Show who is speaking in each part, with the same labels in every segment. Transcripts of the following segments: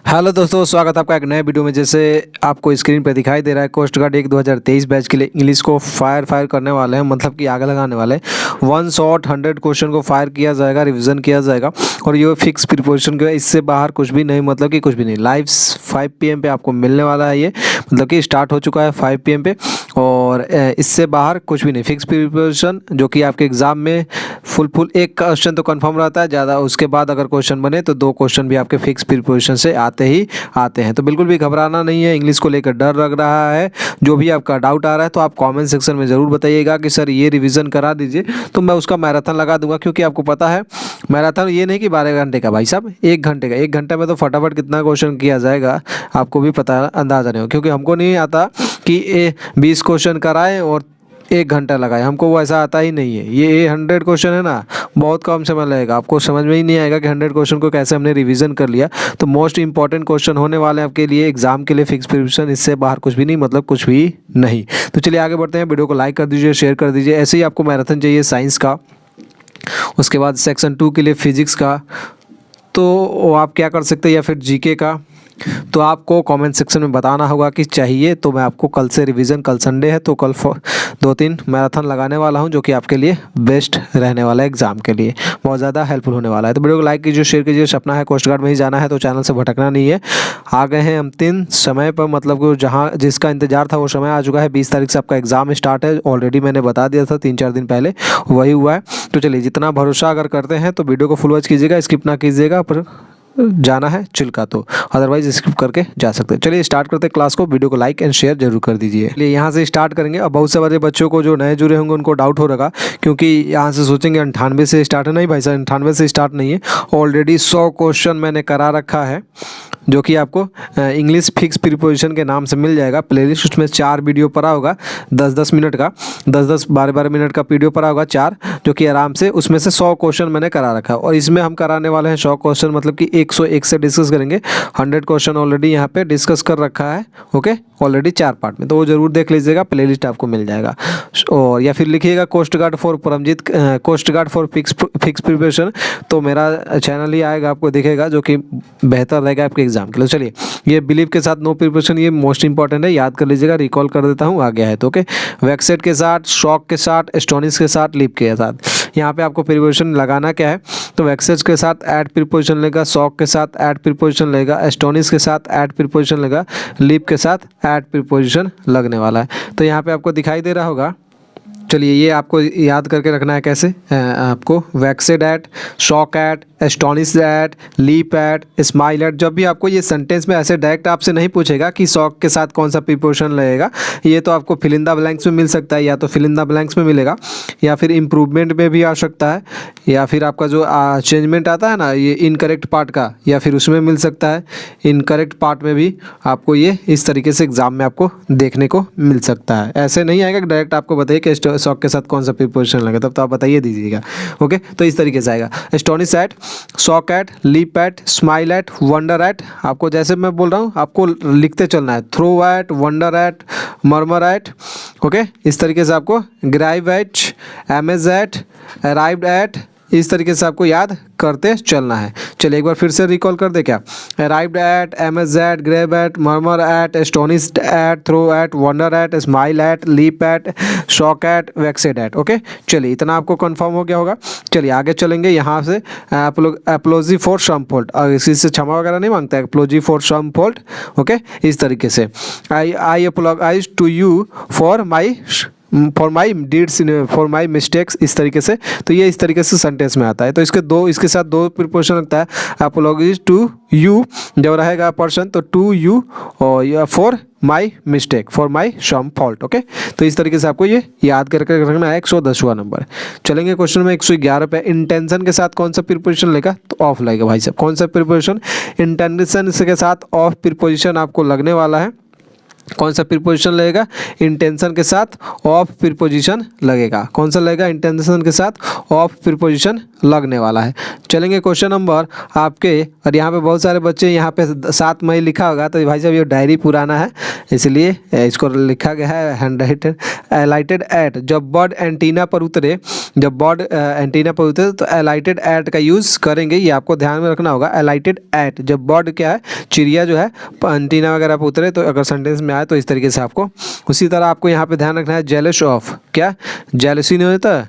Speaker 1: Hello दोस्तों, स्वागत है आपका एक नए वीडियो में। जैसे आपको स्क्रीन पर दिखाई दे रहा है, कोस्ट गार्ड 2023 बैच के लिए इंग्लिश को फायर करने वाले हैं, मतलब कि आगे लगाने वाले हैं। 1 शॉट 100 क्वेश्चन को फायर किया जाएगा, रिवीजन किया जाएगा और ये फिक्स प्रिपरेशन के, इससे बाहर कुछ भी नहीं, मतलब कि कुछ भी नहीं। लाइव 5 PM पे आपको मिलने वाला है ये, मतलब कि स्टार्ट हो चुका है 5 PM पे और इससे बाहर कुछ भी नहीं। फिक्स प्रिपरेशन जो कि आपके एग्ज़ाम में फुल एक क्वेश्चन तो कंफर्म रहता है ज़्यादा, उसके बाद अगर क्वेश्चन बने तो 2 क्वेश्चन भी आपके फिक्स प्रिपरेशन से आते ही आते हैं। तो बिल्कुल भी घबराना नहीं है। इंग्लिश को लेकर डर लग रहा है, जो भी आपका डाउट आ रहा है तो आप कमेंट सेक्शन में ज़रूर बताइएगा कि सर ये रिवीजन करा दीजिए, तो मैं उसका मैराथन लगा दूंगा। क्योंकि आपको पता है मैराथन ये नहीं कि 12 घंटे का, भाई साहब 1 घंटे का। 1 घंटे में तो फटाफट कितना क्वेश्चन किया जाएगा आपको भी पता, अंदाज़ा नहीं हो। क्योंकि हमको नहीं आता कि 20 क्वेश्चन कराएं और 1 घंटा लगाए, हमको वो ऐसा आता ही नहीं है। ये 100 क्वेश्चन है ना, बहुत कम समय लगेगा, आपको समझ में ही नहीं आएगा कि 100 क्वेश्चन को कैसे हमने रिवीजन कर लिया। तो मोस्ट इंपॉर्टेंट क्वेश्चन होने वाले हैं आपके लिए एग्जाम के लिए फिक्स प्रिपरेशन, इससे बाहर कुछ भी नहीं, मतलब कुछ भी नहीं। तो चलिए आगे बढ़ते हैं। वीडियो को लाइक कर दीजिए, शेयर कर दीजिए। ऐसे ही आपको मैराथन चाहिए साइंस का, उसके बाद सेक्शन 2 के लिए फिजिक्स का, तो आप क्या कर सकते हैं, या फिर जीके का, तो आपको कमेंट सेक्शन में बताना होगा कि चाहिए। तो मैं आपको कल से रिवीजन, कल संडे है तो कल 2-3 मैराथन लगाने वाला हूं, जो कि आपके लिए बेस्ट रहने वाला है, एग्जाम के लिए बहुत ज़्यादा हेल्पफुल होने वाला है। तो वीडियो को लाइक कीजिए, शेयर कीजिए। सपना है कोस्ट गार्ड में ही जाना है तो चैनल से भटकना नहीं है। आ गए हैं हम 3 समय पर, मतलब कि जहाँ जिसका इंतजार था वो समय आ चुका है। 20 तारीख से आपका एग्जाम स्टार्ट है, ऑलरेडी मैंने बता दिया था 3-4 दिन पहले, वही हुआ है। तो चलिए, जितना भरोसा अगर करते हैं तो वीडियो को फुल वॉच कीजिएगा, स्किप ना कीजिएगा। पर जाना है चिल्का तो, अदरवाइज स्किप करके जा सकते हैं। चलिए स्टार्ट करते हैं क्लास को। वीडियो को लाइक एंड शेयर जरूर कर दीजिए। चलिए यहाँ से स्टार्ट करेंगे। अब बहुत सारे बच्चों को जो नए जुड़े होंगे उनको डाउट हो रहा, क्योंकि यहाँ से सोचेंगे 98 से स्टार्ट है। नहीं भाई साहब, 98 से स्टार्ट नहीं है। ऑलरेडी 100 क्वेश्चन मैंने करा रखा है, जो कि आपको इंग्लिश फिक्स प्रिपरेशन के नाम से मिल जाएगा प्लेलिस्ट। उसमें 4 वीडियो पड़ा होगा 10-10 मिनट का, 10-10 12-12 मिनट का वीडियो पड़ा होगा 4, जो कि आराम से उसमें से 100 क्वेश्चन मैंने करा रखा है। और इसमें हम कराने वाले हैं 100 क्वेश्चन, मतलब कि 101 से डिस्कस करेंगे। 100 क्वेश्चन ऑलरेडी यहाँ पे डिस्कस कर रखा है, ओके, ऑलरेडी 4 पार्ट में। तो वो जरूर देख लीजिएगा, प्लेलिस्ट आपको मिल जाएगा। और या फिर लिखिएगा coast guard for Paramjeet, coast guard for fix preparation, तो मेरा चैनल ही आएगा, आपको दिखेगा, जो कि बेहतर रहेगा आपके एग्जाम के लिए। चलिए, ये बिलीव के साथ नो प्रिपरेशन, ये मोस्ट इंपॉर्टेंट है, याद कर लीजिएगा। रिकॉल कर देता हूँ, आ गया है तो ओके। वैक्सेट के साथ, शॉक के साथ, एस्टोनिश के साथ, लीप के साथ, यहाँ पे आपको प्रिपरेशन लगाना क्या है। तो वैक्सेट के साथ ऐड प्रिपरेशन लेगा, शॉक के साथ ऐड प्रिपरेशन लेगा, एस्टोनिश के साथ ऐड प्रिपरेशन लेगा, लीप के साथ ऐड प्रिपरेशन लगने वाला है। तो यहाँ पे आपको दिखाई दे रहा होगा। चलिए, ये आपको याद करके रखना है कैसे। आपको vexed at, shock at, astonish at, leap at, smile at, जब भी आपको ये सेंटेंस में ऐसे डायरेक्ट आपसे नहीं पूछेगा कि शॉक के साथ कौन सा प्रिपरेशन लगेगा, ये तो आपको फिल इन द ब्लैंक्स में मिल सकता है, या तो फिल इन द ब्लैंक्स में मिलेगा, या फिर इम्प्रूवमेंट में भी आ सकता है, या फिर आपका जो चेंजमेंट आता है ना, ये इनकरेक्ट पार्ट का, या फिर उसमें मिल सकता है। इनकरेक्ट पार्ट में भी आपको ये इस तरीके से एग्जाम में आपको देखने को मिल सकता है। ऐसे नहीं आएगा कि डायरेक्ट आपको बताइए कि शॉक के साथ कौन सा प्रिपरेशन लगे, तब तो आप बताइए दीजिएगा, ओके। तो इस तरीके से आएगा। Astonish at, shock at, leap at, smile at, wonder at. आपको जैसे मैं बोल रहा हूँ आपको लिखते चलना है। Throw at, wonder at, murmur at, okay. इस तरीके से आपको grieve at, amaze at, arrived at, इस तरीके से आपको याद करते चलना है। चलिए एक बार फिर से रिकॉल कर दे क्या। Arrived at, amaze at, grieve at, murmur at, astonished at, throw at, wonder at, smile at, leap at, shock at, vexed at, okay. चलिए इतना आपको कंफर्म हो गया होगा। चलिए आगे चलेंगे। यहाँ से एप्लोजी फॉर सम फॉल्ट, इसी से क्षमा वगैरह नहीं मांगता है, apology for some fault, okay. इस तरीके से I apologize to you for my deeds, for my mistakes, इस तरीके से। तो ये इस तरीके से सेंटेंस में आता है। तो इसके साथ 2 प्रिपोजिशन लगता है। अपोलॉजीज टू यू जब रहेगा पर्सन, तो टू यू, और for my mistake, for my some fault, okay. तो इस तरीके से आपको ये याद करके रखना है। 110वां नंबर। चलेंगे क्वेश्चन में 111 पे। इंटेंशन के साथ कौन सा प्रिपोजिशन लेगा, तो ऑफ लगेगा भाई साहब। कौन सा प्रिपोजिशन, इंटेंशन के साथ ऑफ प्रिपोजिशन आपको लगने वाला है। कौन सा प्रीपोजिशन लगेगा, इंटेंशन के साथ ऑफ प्रीपोजिशन लगेगा। कौन सा लगेगा, इंटेंशन के साथ ऑफ प्रीपोजिशन लगने वाला है। चलेंगे क्वेश्चन नंबर आपके, और यहाँ पे बहुत सारे बच्चे यहाँ पे 7 मई लिखा होगा, तो भाई साहब ये डायरी पुराना है इसलिए इसको लिखा गया है हैंड राइटेड। एलाइटेड एट, जब बर्ड एंटीना पर उतरे, जब बर्ड एंटीना पर उतरे तो एलाइटेड एट का यूज़ करेंगे, ये आपको ध्यान में रखना होगा। एलाइटेड एट, जब बर्ड क्या है, चिड़िया जो है एंटीना वगैरह पर उतरे, तो अगर सेंटेंस में आए तो इस तरीके से आपको, उसी तरह आपको यहाँ पे ध्यान रखना है जेलस ऑफ, क्या जेलसी नहीं होता है,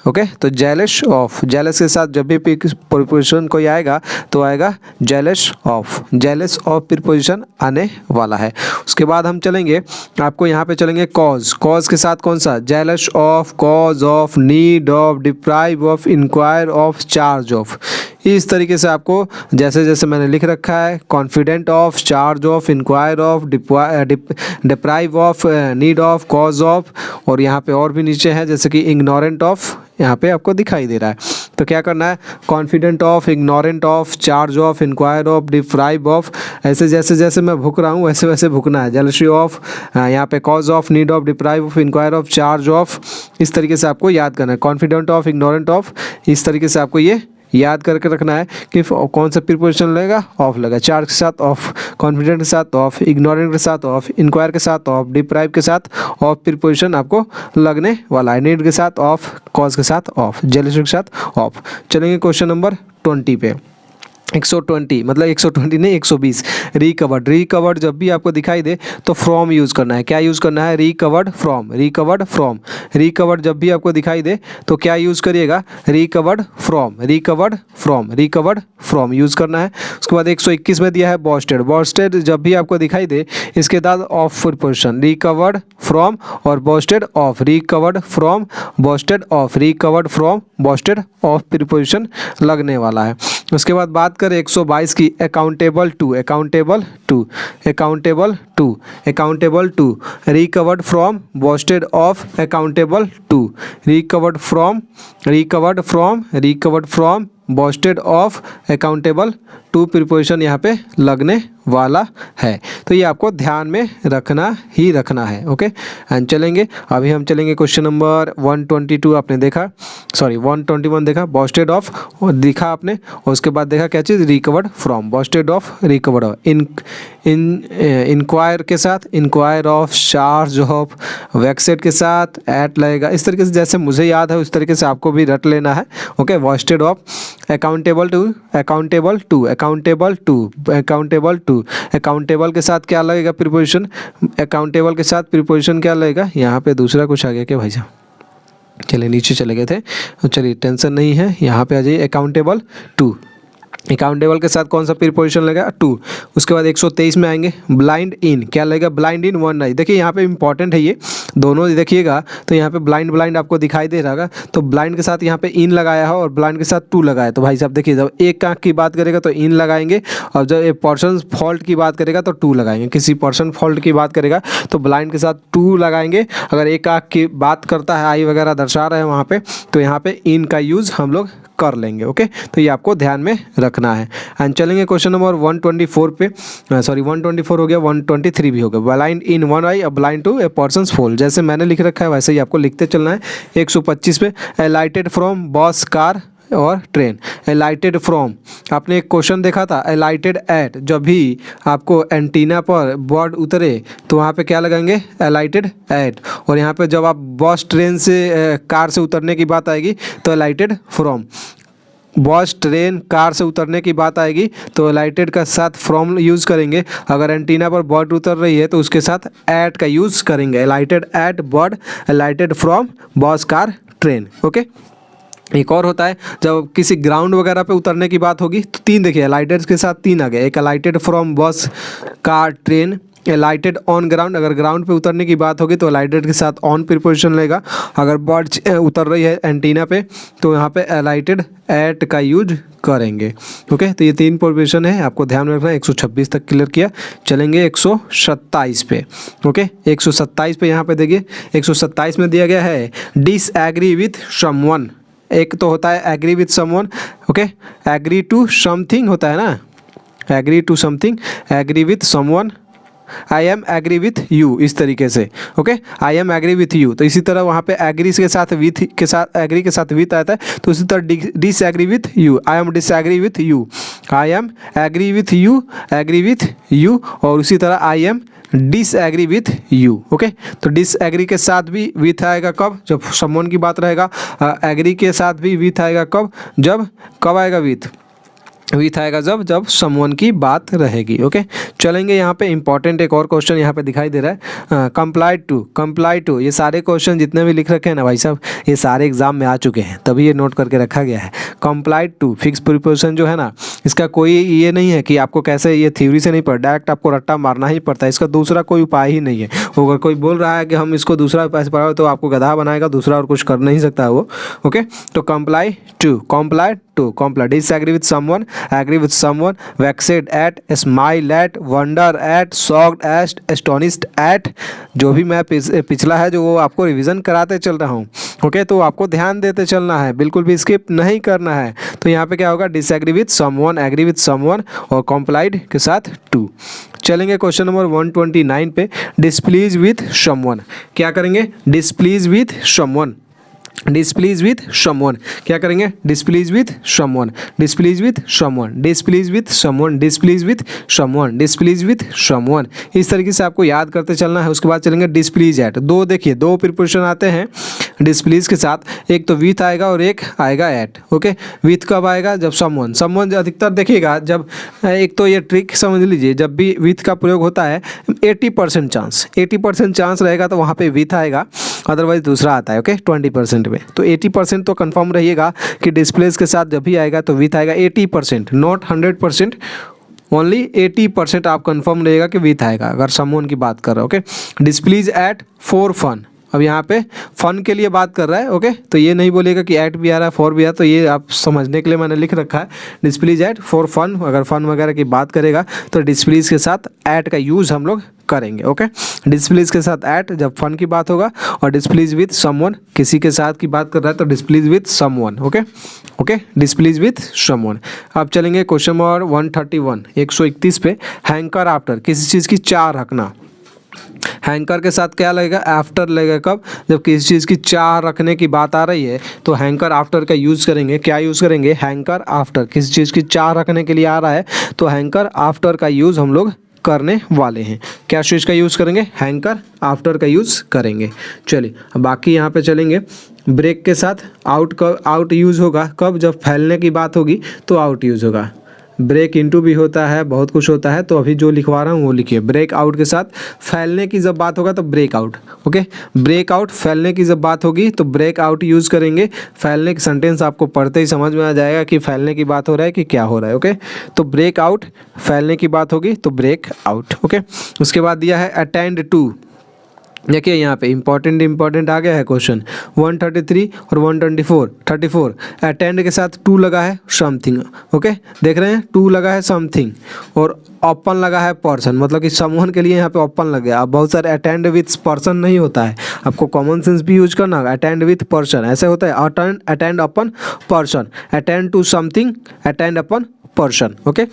Speaker 1: ओके। तो जेलस ऑफ, जेलस के साथ जब भी प्रीपोजिशन कोई आएगा तो आएगा jealous of, jealous of preposition आने वाला है। उसके बाद हम चलेंगे आपको यहाँ पे चलेंगे कॉज, कॉज के साथ कौन सा, jealous of, cause of, need of, deprive of, inquire of, charge of. इस तरीके से आपको जैसे जैसे मैंने लिख रखा है, confident of, charge of, inquire of, deprive of, need of, cause of, और यहाँ पे और भी नीचे है जैसे कि इग्नोरेंट ऑफ, यहाँ पे आपको दिखाई दे रहा है। तो क्या करना है, confident of, ignorant of, charge of, inquire of, deprive of, ऐसे जैसे जैसे मैं भुक रहा हूँ वैसे वैसे भुकना है। जेलसी ऑफ, यहाँ पे cause of, need of, deprive of, inquire of, charge of, इस तरीके से आपको याद करना है। कॉन्फिडेंट ऑफ, इग्नोरेंट ऑफ, इस तरीके से आपको ये याद करके रखना है कि कौन सा प्रीपोजिशन लगेगा, ऑफ लगेगा। चार्ज के साथ ऑफ, कॉन्फिडेंट के साथ ऑफ, इग्नोरेंट के साथ ऑफ, इंक्वायर के साथ ऑफ, डिप्राइव के साथ ऑफ प्रीपोजिशन आपको लगने वाला है। नीड के साथ ऑफ, कॉज के साथ ऑफ, जेलसी के साथ ऑफ। चलेंगे क्वेश्चन नंबर 20 पे। 120 मतलब 120 नहीं 120, रिकवर्ड, रिकवर्ड जब भी आपको दिखाई दे तो फ्रॉम यूज़ करना है। क्या यूज़ करना है, recovered from, recovered from. Recovered जब भी आपको दिखाई दे तो क्या यूज़ करिएगा, recovered from, recovered from, recovered from use करना है। उसके बाद 121 में दिया है बॉस्टेड, बॉस्टेड जब भी आपको दिखाई दे इसके बाद ऑफ प्रीपोजिशन, रिकवर्ड फ्रॉम और boasted of, recovered from, boasted of, recovered from, boasted of preposition लगने वाला है। उसके बाद बात करें 122 की, accountable to, accountable to, accountable to, accountable to, recovered from, boasted of, accountable to, recovered from, recovered from, recovered from, boasted of, accountable to preposition यहाँ पे लगने वाला है। तो ये आपको ध्यान में रखना ही रखना है, ओके। एंड चलेंगे अभी हम चलेंगे क्वेश्चन नंबर 122, आपने देखा, सॉरी 121 देखा, बॉस्टेड ऑफ दिखा आपने, और उसके बाद देखा क्या चीज़, recovered from, boasted of, recovered of, inquire के साथ inquire of, charge of, vexed के साथ एट लगेगा। इस तरीके से जैसे मुझे याद है उस तरीके से आपको भी रट लेना है, okay. Boasted of, accountable to, accountable to, accountable to, accountable to, accountable के साथ क्या लगेगा प्रीपोजिशन, अकाउंटेबल के साथ प्रीपोजिशन क्या लगेगा, यहाँ पे दूसरा कुछ आ गया क्या भाई साहब, चलिए नीचे चले गए थे, तो चलिए टेंशन नहीं है, यहाँ पे आ जाइए अकाउंटेबल टू, अकाउंटेबल के साथ कौन सा प्रीपोजिशन लगेगा, टू। उसके बाद 123 में आएंगे, ब्लाइंड इन, क्या लगेगा, ब्लाइंड इन वन आई। देखिए यहाँ पे इंपॉर्टेंट है ये दोनों, देखिएगा तो यहाँ पे ब्लाइंड ब्लाइंड आपको दिखाई दे रहा होगा, तो ब्लाइंड के साथ यहाँ पे इन लगाया है और ब्लाइंड के साथ टू लगाया। तो भाई साहब देखिए जब एक आँख की बात करेगा तो इन लगाएंगे, और जब एक पर्सन फॉल्ट की बात करेगा तो टू लगाएंगे। किसी पर्सन फॉल्ट की बात करेगा तो ब्लाइंड के साथ टू लगाएंगे। अगर एक आँख की बात करता है, आई वगैरह दर्शा रहे हैं वहाँ पे, तो यहाँ पे इन का यूज़ हम लोग कर लेंगे, ओके। तो ये आपको ध्यान में रखना है। एंड चलेंगे क्वेश्चन नंबर 124 पे, सॉरी 124 हो गया, 123 भी हो गया। Blind in one eye, blind to a person's fault, जैसे मैंने लिख रखा है वैसे ही आपको लिखते चलना है। 125 पे, एलाइटेड फ्रॉम बस, कार और ट्रेन। एलाइटेड फ्रॉम, आपने एक क्वेश्चन देखा था, एलाइटेड एट, जब भी आपको एंटीना पर बर्ड उतरे तो वहाँ पे क्या लगाएंगे, एलाइटेड एट। और यहाँ पे जब आप बस, ट्रेन से, कार से उतरने की बात आएगी तो एलाइटेड फ्रॉम। बस, ट्रेन, कार से उतरने की बात आएगी तो एलाइटेड का साथ फ्रॉम यूज़ करेंगे। अगर एंटीना पर बर्ड उतर रही है तो उसके साथ एट का यूज़ करेंगे, एलाइटेड एट बर्ड, एलाइटेड फ्रॉम बस, कार, ट्रेन, ओके। एक और होता है जब किसी ग्राउंड वगैरह पे उतरने की बात होगी तो तीन, देखिए एलाइटेड के साथ तीन आ गए, एक एलाइटेड फ्रॉम बस, कार, ट्रेन, एलाइटेड ऑन ग्राउंड। अगर ग्राउंड पे उतरने की बात होगी तो एलाइटेड के साथ ऑन प्रीपोजिशन लेगा। अगर बर्ड उतर रही है एंटीना पे तो यहाँ पे एलाइटेड एट का यूज करेंगे, ओके। तो ये तीन प्रोविजन है, आपको ध्यान में रखना है। 126 तक क्लियर किया, चलेंगे 127 पे, ओके। 127 पे यहाँ पे देखिए 127 में दिया गया है डिसएग्री विथ समवन। एक तो होता है agree with someone, okay, agree to something होता है ना, agree to something, agree with someone, I am agree with you, इस तरीके से। Okay, I am agree with you, तो इसी तरह वहाँ पे एग्री के साथ विथ के साथ एग्री के साथ विथ आता है, तो इसी तरह disagree with you, I am disagree with you, I am agree with you, agree with you, और उसी तरह I am disagree with you. Okay, तो डिसएग्री के साथ भी विथ आएगा कब, जब समवन की बात रहेगा। एग्री के साथ भी विथ आएगा कब, जब कब आएगा विथ आएगा जब समवन की बात रहेगी। ओके, चलेंगे यहाँ पे इंपॉर्टेंट एक और क्वेश्चन यहाँ पे दिखाई दे रहा है, कंप्लाई टू, ये सारे क्वेश्चन जितने भी लिख रखे हैं ना भाई साहब, ये सारे एग्जाम में आ चुके हैं, तभी ये नोट करके रखा गया है। कंप्लाई टू फिक्स प्रीपोजिशन जो है ना, इसका कोई ये नहीं है कि आपको कैसे, ये थ्योरी से नहीं पढ़, डायरेक्ट आपको रट्टा मारना ही पड़ता है, इसका दूसरा कोई उपाय ही नहीं है। अगर कोई बोल रहा है कि हम इसको दूसरा उपाय से पढ़ाओ, तो आपको गधा बनाएगा, दूसरा और कुछ कर नहीं सकता है वो। ओके, तो comply to, disagree with someone, agree with someone, vexed at, smile at, wonder at, shocked at, astonished at, जो भी मैं पिछला है जो वो आपको रिवीजन कराते चल रहा हूँ। ओके, तो आपको ध्यान देते चलना है, बिल्कुल भी स्किप नहीं करना है। तो यहाँ पे क्या होगा, disagree with someone, agree with someone और कंप्लाइड के साथ टू। चलेंगे क्वेश्चन नंबर 129 पे, डिसप्लीज विथ समवन। क्या करेंगे, displease with someone, displease with someone, क्या करेंगे, displease with someone, displease with someone, displease with someone, displease with someone, displease with someone, इस तरीके से आपको याद करते चलना है। उसके बाद चलेंगे डिसप्लीज एट, दो देखिए दो प्रीपोजिशन आते हैं डिसप्लीज के साथ, एक तो विथ आएगा और एक आएगा एट। ओके, विथ कब आएगा, जब समवन अधिकतर देखिएगा, जब एक तो ये ट्रिक समझ लीजिए, जब भी विथ का प्रयोग होता है 80% चांस रहेगा तो वहाँ पे विथ आएगा, अदरवाइज दूसरा आता है। ओके, 20% में, तो 80% तो कंफर्म रहिएगा कि डिस्प्लेस के साथ जब भी आएगा तो विथ आएगा। 80%, नॉट 100%, ओनली 80% आप कंफर्म रहिएगा कि विथ आएगा अगर समवन की बात कर रहे हो। Okay, displease at for fun, अब यहाँ पे फन के लिए बात कर रहा है। ओके, तो ये नहीं बोलेगा कि एट भी आ रहा है फॉर भी आ रहा है, तो ये आप समझने के लिए मैंने लिख रखा है डिस्प्लीज एट फॉर फन। अगर फन वगैरह की बात करेगा तो डिस्प्लीज के साथ एट का यूज़ हम लोग करेंगे। ओके, डिस्प्लीज के साथ एट जब फन की बात होगा, और डिस्प्लीज विथ समवन किसी के साथ की बात कर रहा है तो डिस्प्लीज with someone. Okay, डिस्प्लीज with someone. अब चलेंगे क्वेश्चन नंबर 131, 131 पे, हैंकर आफ्टर, किसी चीज़ की चाह रखना। हैंकर के साथ क्या लगेगा, आफ्टर लगेगा कब, जब किसी चीज़ की चाह रखने की बात आ रही है तो हैंकर आफ्टर का यूज़ करेंगे। क्या यूज़ करेंगे, हैंकर आफ्टर, किसी चीज़ की चाह रखने के लिए आ रहा है तो हैंकर आफ्टर का यूज़ हम लोग करने वाले हैं। क्या चीज़ का यूज़ करेंगे, हैंकर आफ्टर का यूज़ करेंगे। चलिए अब बाकी यहाँ पे चलेंगे, ब्रेक के साथ आउट यूज़ होगा कब, जब फैलने की बात होगी तो आउट यूज़ होगा। ब्रेक इनटू भी होता है, बहुत कुछ होता है, तो अभी जो लिखवा रहा हूँ वो लिखिए। ब्रेक आउट के साथ फैलने की जब बात होगा तो break out. Okay, break out, फैलने की जब बात होगी तो ब्रेक आउट यूज़ करेंगे। फैलने की सेंटेंस आपको पढ़ते ही समझ में आ जाएगा कि फैलने की बात हो रहा है कि क्या हो रहा है। ओके, तो ब्रेक आउट, फैलने की बात होगी तो ब्रेक आउट। ओके, उसके बाद दिया है अटेंड टू। देखिए यहाँ पे इंपॉर्टेंट आ गया है क्वेश्चन 133 और 134 अटेंड के साथ टू लगा है समथिंग। ओके, देख रहे हैं, टू लगा है समथिंग और ओपन लगा है पर्सन, मतलब कि समूहन के लिए यहाँ पे ओपन लग गया। अब बहुत सारे अटेंड विथ पर्सन नहीं होता है, आपको कॉमन सेंस भी यूज करना होगा। अटेंड विथ पर्सन ऐसे होता है, attend upon person, attend to something, attend upon person. Okay,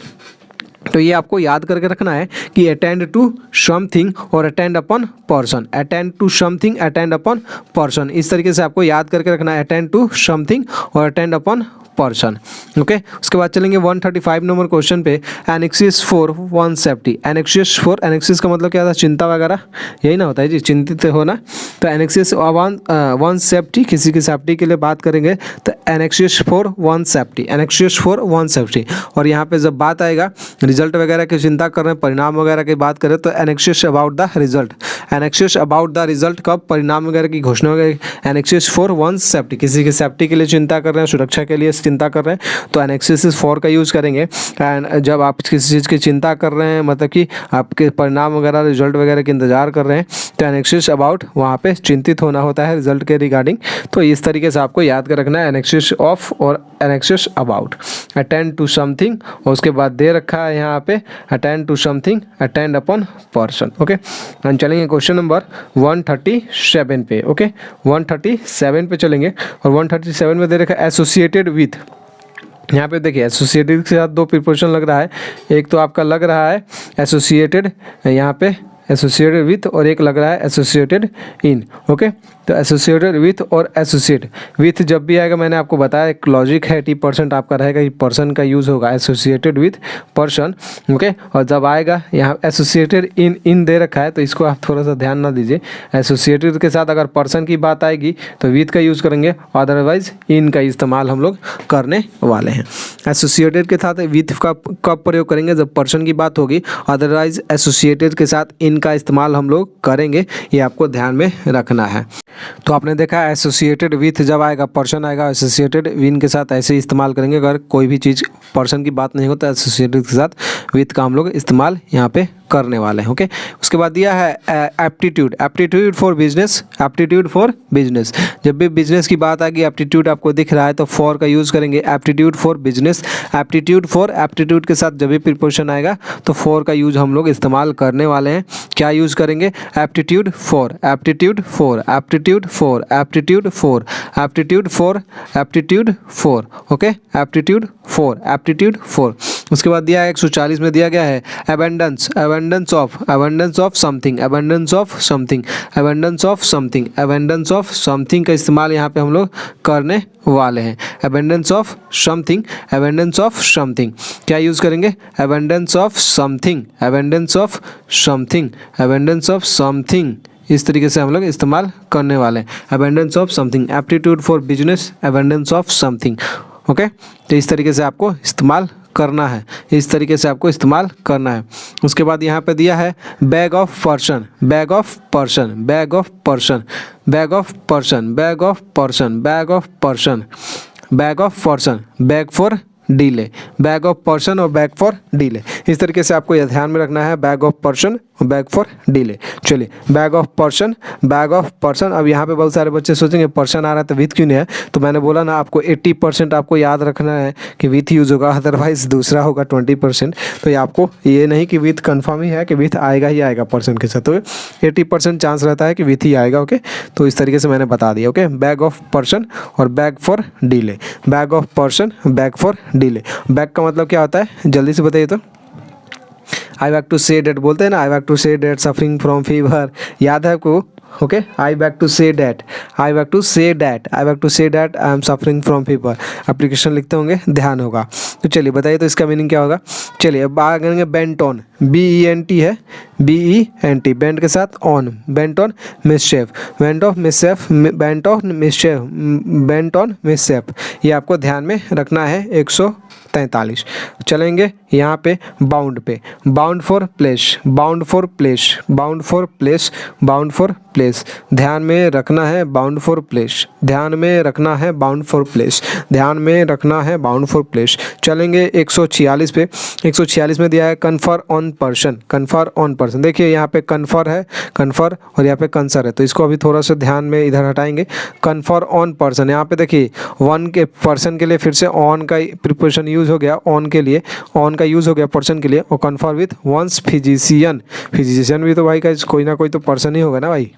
Speaker 1: तो ये आपको याद करके रखना है कि अटेंड टू समथिंग और attend upon person, attend to something, attend upon person, इस तरीके से आपको याद करके रखना है, अटेंड टू समथिंग और अटेंड अपन पर्सन। ओके, उसके बाद चलेंगे 135 नंबर क्वेश्चन पे, anxious for one safety. Anxious for, anxious का मतलब क्या था, चिंता वगैरह, यही ना होता है जी, चिंतित होना। तो एनेक्सिस वन सेफ्टी, किसी की सेफ्टी के लिए बात करेंगे तो anxious for one safety, anxious for one safety. और यहाँ पे जब बात आएगा रिजल्ट वगैरह की चिंता कर रहे हैं, परिणाम वगैरह की बात करें तो anxious about the result, anxious about the result कब, परिणाम वगैरह की घोषणा वगैरह। एनेक्सिस फॉर वन सेफ्टी, किसी की सेफ्टी के लिए चिंता कर रहे हैं, सुरक्षा के लिए चिंता कर रहे हैं तो एनेक्सिस फॉर का यूज़ करेंगे। एंड जब आप किसी चीज़ की चिंता कर रहे हैं, मतलब कि आपके परिणाम वगैरह रिजल्ट वगैरह के इंतजार कर रहे हैं तो एनेक्सिस अबाउट, वहाँ पे चिंतित होना होता है रिजल्ट के रिगार्डिंग। तो इस तरीके से आपको याद कर रखना है, एनेक्सिस ऑफ और anxious about. Attend to something और उसके बाद दे रखा है यहाँ पे attend to something, attend upon person. Okay, हम चलेंगे क्वेश्चन नंबर 137 पे। ओके, 137 पे चलेंगे और 137 में दे रखा है एसोसिएटेड विथ। यहाँ पे देखिए एसोसिएटेड के साथ दो प्रीपोजिशन लग रहा है, एक तो आपका लग रहा है एसोसिएटेड यहाँ पे एसोसिएटेड विथ, और एक लग रहा है एसोसिएटेड इन। ओके, तो एसोसिएटेड विथ और एसोसिएट विथ जब भी आएगा, मैंने आपको बताया एक लॉजिक है 80% आपका रहेगा कि पर्सन का यूज़ होगा एसोसिएटेड विथ पर्सन। ओके, और जब आएगा यहाँ एसोसिएटेड इन दे रखा है तो इसको आप थोड़ा सा ध्यान ना दीजिए। एसोसिएटेड के साथ अगर पर्सन की बात आएगी तो विथ का यूज़ करेंगे, अदरवाइज इन का इस्तेमाल हम लोग करने वाले हैं। एसोसिएटेड के साथ विथ का कब प्रयोग करेंगे, जब पर्सन की बात होगी, अदरवाइज एसोसिएटेड के साथ इन का इस्तेमाल हम लोग करेंगे, ये आपको ध्यान में रखना है। तो आपने देखा एसोसिएटेड विथ जब आएगा पर्सन आएगा, एसोसिएटेड विन के साथ ऐसे इस्तेमाल करेंगे। अगर कोई भी चीज़ पर्सन की बात नहीं हो तो एसोसिएटेड के साथ विथ का हम लोग इस्तेमाल यहाँ पे करने वाले हैं। ओके, उसके बाद दिया है aptitude, aptitude for business, aptitude for business. जब भी बिजनेस की बात आएगी, एप्टीट्यूड आपको दिख रहा है तो फॉर का यूज़ करेंगे, aptitude for business, aptitude for, aptitude के साथ जब भी प्रीपोजिशन आएगा तो फॉर का यूज़ हम लोग इस्तेमाल करने वाले हैं। क्या यूज़ करेंगे, aptitude for, aptitude for, aptitude for, aptitude for, aptitude for, aptitude for. Okay, aptitude for, aptitude for. उसके बाद दिया है 140 में दिया गया है abundance, abundance of, abundance of something, abundance of something, abundance of something, abundance of something का इस्तेमाल यहाँ पे हम लोग करने वाले हैं। Abundance of something, abundance of something. क्या यूज़ करेंगे, abundance of something, abundance of something, abundance of something. इस तरीके से हम लोग इस्तेमाल करने वाले हैं, abundance of something, aptitude for business, abundance of something. Okay, तो इस तरीके से आपको इस्तेमाल करना है, इस तरीके से आपको इस्तेमाल करना है। उसके बाद यहाँ पे दिया है bag of person, bag of person, bag of person, bag of person, bag of person, bag of person, bag of person, beg for delay, beg of person और बैग फॉर डीले। इस तरीके से आपको यह ध्यान में रखना है, बैग ऑफ पर्सन और बैग फॉर डीले। चलिए, bag of person, bag of person. अब यहाँ पे बहुत सारे बच्चे सोचेंगे पर्सन आ रहा है तो विथ क्यों नहीं है, तो मैंने बोला ना आपको 80% आपको याद रखना है कि विथ यूज़ होगा, अदरवाइज दूसरा होगा 20%। तो ये आपको ये नहीं कि विथ कन्फर्म ही है कि विथ आएगा ही आएगा पर्सन के साथ, तो 80% चांस रहता है कि विथ ही आएगा। ओके, तो इस तरीके से मैंने बता दिया। ओके, बैग ऑफ पर्सन और beg for delay, beg of person, beg for delay. Beg का मतलब क्या होता है, जल्दी से बताइए तो। I beg to say that बोलते हैं ना, I beg to say that suffering from fever, याद है आपको। Okay, I beg to say that, I beg to say that, I beg to say that I am suffering from fever. Application लिखते होंगे, ध्यान होगा। तो चलिए बताइए तो इसका मीनिंग क्या होगा। चलिए अब बात करेंगे बेंट ऑन, BENT है, BENT, बेंट के साथ on, bent on mischief, bent of mischief, bent of mischief, bent on mischief. ये आपको ध्यान में रखना है। 143 चलेंगे यहाँ पे बाउंड पे, bound for place, bound for place, bound for place, bound for place. ध्यान में रखना है बाउंड फॉर प्लेस, ध्यान में रखना है बाउंड फॉर प्लेस, ध्यान में रखना है बाउंड फॉर प्लेस। चलेंगे 146 पे। 146 में दिया है confer on person, confer on person. देखिए यहाँ पे कन्फर है, कन्फर, और यहाँ पे कंसर है, तो इसको अभी थोड़ा सा ध्यान में इधर हटाएंगे। कन्फर ऑन पर्सन, यहाँ पे देखिए वन के पर्सन के लिए फिर से ऑन का प्रीपोजिशन यूज़ हो गया, ऑन के लिए ऑन का यूज़ हो गया पर्सन के लिए। और confer with one's physician, physician भी तो भाई का कोई ना कोई तो पर्सन ही होगा ना भाई,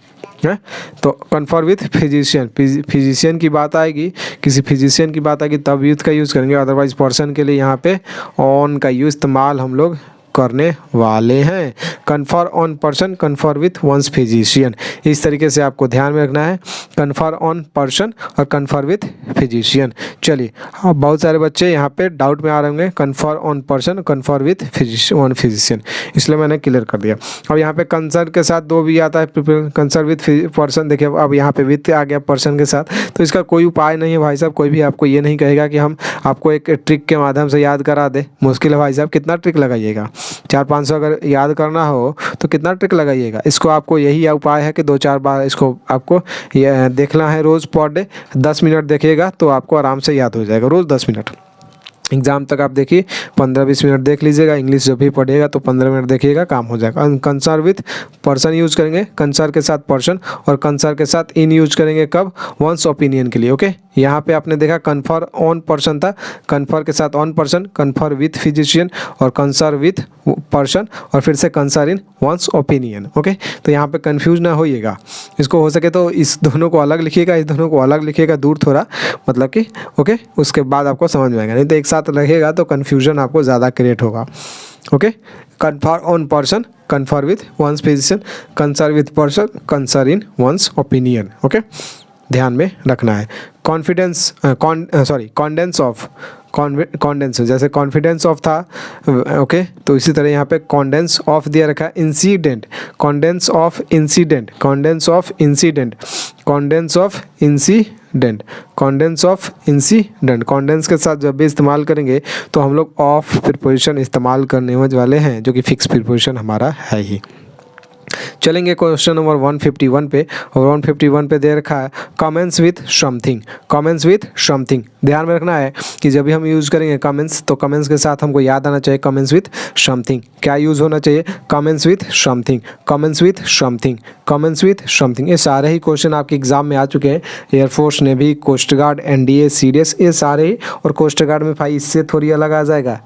Speaker 1: है। तो कन्फर विथ फिजिशियन, फिजिशियन की बात आएगी, किसी फिजिशियन की बात आएगी तब यूथ का यूज़ करेंगे, अदरवाइज पर्सन के लिए यहाँ पे ऑन का यूज़ इस्तेमाल हम लोग करने वाले हैं। Confer on person, confer with one's physician. इस तरीके से आपको ध्यान में रखना है, कन्फर ऑन पर्सन और कन्फर विथ फिजिशियन। चलिए, अब बहुत सारे बच्चे यहाँ पे डाउट में आ रहे होंगे, confer on person, confer with one physician, इसलिए मैंने क्लियर कर दिया। अब यहाँ पे कंसर्न के साथ दो भी आता है, कंसर्न विथ पर्सन। देखिए अब यहाँ पे विथ आ गया पर्सन के साथ, तो इसका कोई उपाय नहीं है भाई साहब। कोई भी आपको ये नहीं कहेगा कि हम आपको एक ट्रिक के माध्यम से याद करा दे, मुश्किल है भाई साहब। कितना ट्रिक लगाइएगा, 400-500 अगर याद करना हो तो कितना ट्रिक लगाइएगा। इसको आपको यही उपाय है कि 2-4 बार इसको आपको देखना है रोज़ पर डे। 10 मिनट देखिएगा तो आपको आराम से याद हो जाएगा, रोज़ 10 मिनट। एग्ज़ाम तक आप देखिए 15-20 मिनट देख लीजिएगा, इंग्लिश जब भी पढ़िएगा तो 15 मिनट देखिएगा, काम हो जाएगा। कंसर्न विथ पर्सन यूज़ करेंगे, कंसर्न के साथ पर्सन, और कंसर्न के साथ इन यूज करेंगे कब, वंस ओपिनियन के लिए। ओके, यहाँ पे आपने देखा कन्फर ऑन पर्सन था, कन्फर के साथ on person, confer with physician और कंसर विथ पर्सन और फिर से कंसर इन वंस ओपिनियन। ओके, तो यहाँ पे कंफ्यूज ना होइएगा, इसको हो सके तो इस दोनों को अलग लिखिएगा, इस दोनों को अलग लिखिएगा, दूर थोड़ा मतलब कि ओके, उसके बाद आपको समझ में आएगा, नहीं तो एक साथ रहेगा तो कन्फ्यूजन आपको ज़्यादा क्रिएट होगा। Okay, confer on person, confer with one's physician, concur with person, concur in one's opinion. Okay, ध्यान में रखना है। कॉन्फिडेंस कॉन्डेंस ऑफ, कॉन्डेंस जैसे कॉन्फिडेंस ऑफ था, ओके, तो इसी तरह यहाँ पे कॉन्डेंस ऑफ दिया रखा है, incident, condense of incident, condense of incident, condense of incident, condense of incident. Condense के साथ जब भी इस्तेमाल करेंगे तो हम लोग ऑफ प्रीपोजिशन इस्तेमाल करने वाले हैं, जो कि फिक्स प्रीपोजिशन हमारा है ही। चलेंगे क्वेश्चन नंबर 151 पे, और 151 पे दे रखा है comments with something, comments with something. ध्यान में रखना है कि जब भी हम यूज़ करेंगे कमेंट्स, तो कमेंट्स के साथ हमको याद आना चाहिए कमेंट्स विथ समथिंग। क्या यूज़ होना चाहिए? Comments with something, comments with something, comments with something. ये सारे ही क्वेश्चन आपके एग्जाम में आ चुके हैं, air force, navy, coast guard, NDA, CDS, ये सारे ही। और कोस्ट गार्ड में भाई इससे थोड़ी अलग आ जाएगा,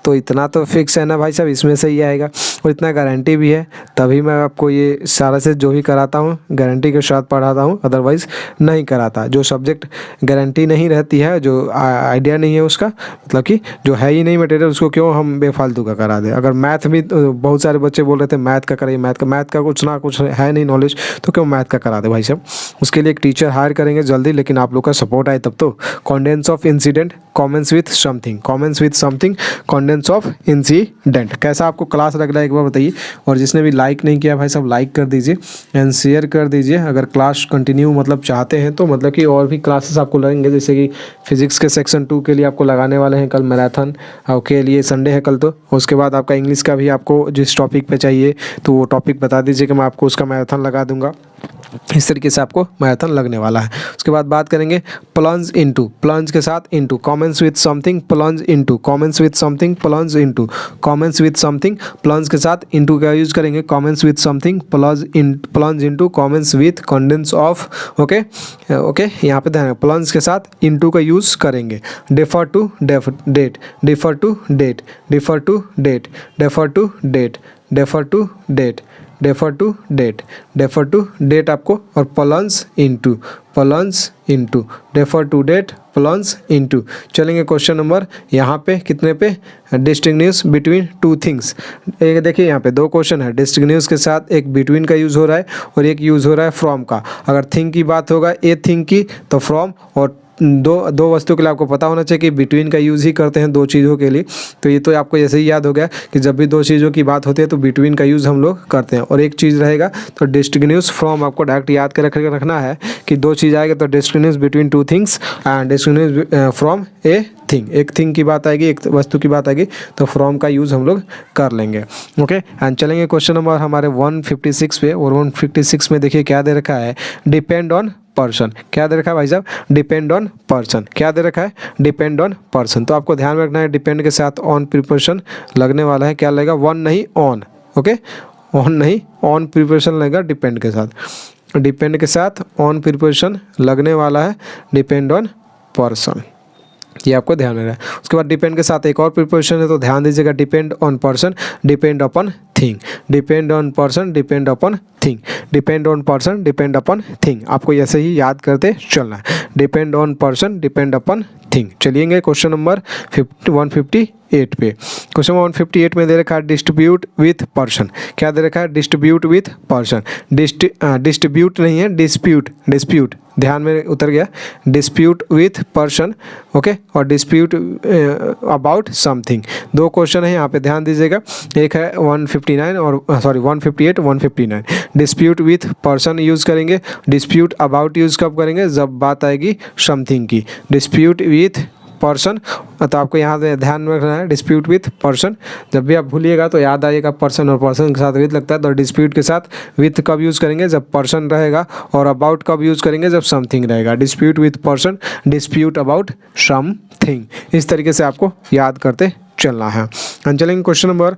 Speaker 1: तो इतना तो फिक्स है ना भाई साहब, इसमें से ही आएगा, और इतना गारंटी भी है, तभी मैं आपको ये सारा से जो भी कराता हूँ गारंटी के साथ पढ़ाता हूँ, अदरवाइज़ नहीं कराता। जो सब्जेक्ट गारंटी नहीं रहती है, जो आइडिया नहीं है उसका, मतलब कि जो है ही नहीं मटेरियल, उसको क्यों हम बेफालतू का करा दें। अगर मैथ भी बहुत सारे बच्चे बोल रहे थे मैथ का कराइए, मैथ का कुछ ना कुछ है नहीं नॉलेज, तो क्यों मैथ का करा दे भाई साहब। उसके लिए एक टीचर हायर करेंगे जल्दी, लेकिन आप लोग का सपोर्ट आए तब तो। Condense of incident, comments with something, comments with something, condense of incident. कैसा आपको क्लास लग रहा है एक बार बताइए, और जिसने भी लाइक नहीं किया भाई सब लाइक कर दीजिए एंड शेयर कर दीजिए। अगर क्लास कंटिन्यू मतलब चाहते हैं तो, मतलब कि और भी क्लासेस आपको लगेंगे, जैसे कि फिजिक्स के सेक्शन 2 के लिए आपको लगाने वाले हैं कल मैराथन के लिए, संडे है कल, तो उसके बाद आपका इंग्लिश का भी आपको जिस टॉपिक पे चाहिए तो वो टॉपिक बता दीजिए कि मैं आपको उसका मैराथन लगा दूंगा। इस तरीके से आपको मैराथन लगने वाला है। उसके बाद बात करेंगे प्लंज इनटू, प्लंज के साथ into, comments with something, plunge into, comments with something, plunge into, comments with something, plunge के साथ इनटू का यूज करेंगे, comments with something, plunge into, comments with condense of. Okay okay, यहाँ पे ध्यान, plunge के साथ इनटू का यूज करेंगे। Defer to date, defer to date, defer to date, defer to date, defer to date, defer to date, defer to date आपको, और plunge into, plunge into, defer to date, plunge into. चलेंगे question number यहाँ पे कितने पे, distinguish between two things. एक देखिए यहाँ पे दो क्वेश्चन है, डिस्टिंग्विश के साथ एक बिटवीन का यूज़ हो रहा है और एक यूज़ हो रहा है फ्रॉम का। अगर थिंग की बात होगा, ए थिंग की, तो फ्रॉम, और दो वस्तु के लिए आपको पता होना चाहिए कि बिटवीन का यूज़ ही करते हैं दो चीज़ों के लिए। तो ये तो आपको जैसे ही याद हो गया कि जब भी दो चीज़ों की बात होती है तो बिटवीन का यूज़ हम लोग करते हैं। और एक चीज़ रहेगा तो डिस्टिंग्विश फ्रॉम, आपको डायरेक्ट याद कर रखना है कि दो चीज़ आएगा तो distinguish between two things and distinguish from a thing. एक थिंग की बात आएगी, एक वस्तु की बात आएगी, तो फ्रॉम का यूज़ हम लोग कर लेंगे। ओके, एंड चलेंगे क्वेश्चन नंबर हमारे 156 पे, और 156 में देखिए क्या दे रखा है, डिपेंड ऑन पर्सन। क्या दे रखा है भाई साहब? Depend on person. क्या दे रखा है? Depend on person. तो आपको ध्यान में रखना है डिपेंड के साथ ऑन प्रीपोजिशन लगने वाला है। क्या लगेगा? वन नहीं ऑन। ओके, ऑन नहीं ऑन प्रीपोजिशन लगेगा डिपेंड के साथ। डिपेंड के साथ ऑन प्रीपोजिशन लगने वाला है, डिपेंड ऑन पर्सन, ये आपको ध्यान में रखना है। उसके बाद डिपेंड के साथ एक और प्रीपोजिशन है, तो ध्यान दीजिएगा, depend on person, depend upon thing, depend on person, depend upon thing, depend on person, depend upon thing. आपको ऐसे ही याद करते चलना है, depend on person, depend upon thing. चलिएंगे क्वेश्चन नंबर 158 पे। क्वेश्चन 158 में दे रखा है डिस्ट्रीब्यूट विथ पर्सन। क्या दे रखा है? Distribute with person. डिस्ट्रीब्यूट नहीं है, डिस्प्यूट, डिस्प्यूट ध्यान में उतर गया, डिस्प्यूट विथ पर्सन। ओके, और डिस्प्यूट अबाउट समथिंग। दो क्वेश्चन है यहाँ पे, ध्यान दीजिएगा। एक है 159 और 158 159। डिस्प्यूट विथ पर्सन यूज़ करेंगे, डिस्प्यूट अबाउट यूज़ कब करेंगे? जब बात आएगी समथिंग की। डिस्प्यूट विथ पर्सन, तो आपको यहाँ पे ध्यान में रखना है डिस्प्यूट विथ पर्सन। जब भी आप भूलिएगा तो याद आएगा पर्सन, और पर्सन के साथ विथ लगता है, तो डिस्प्यूट के साथ विथ कब यूज़ करेंगे? जब पर्सन रहेगा। और अबाउट कब यूज़ करेंगे? जब समथिंग रहेगा। Dispute with person, dispute about something. इस तरीके से आपको याद करते चलना है। चलेंगे क्वेश्चन नंबर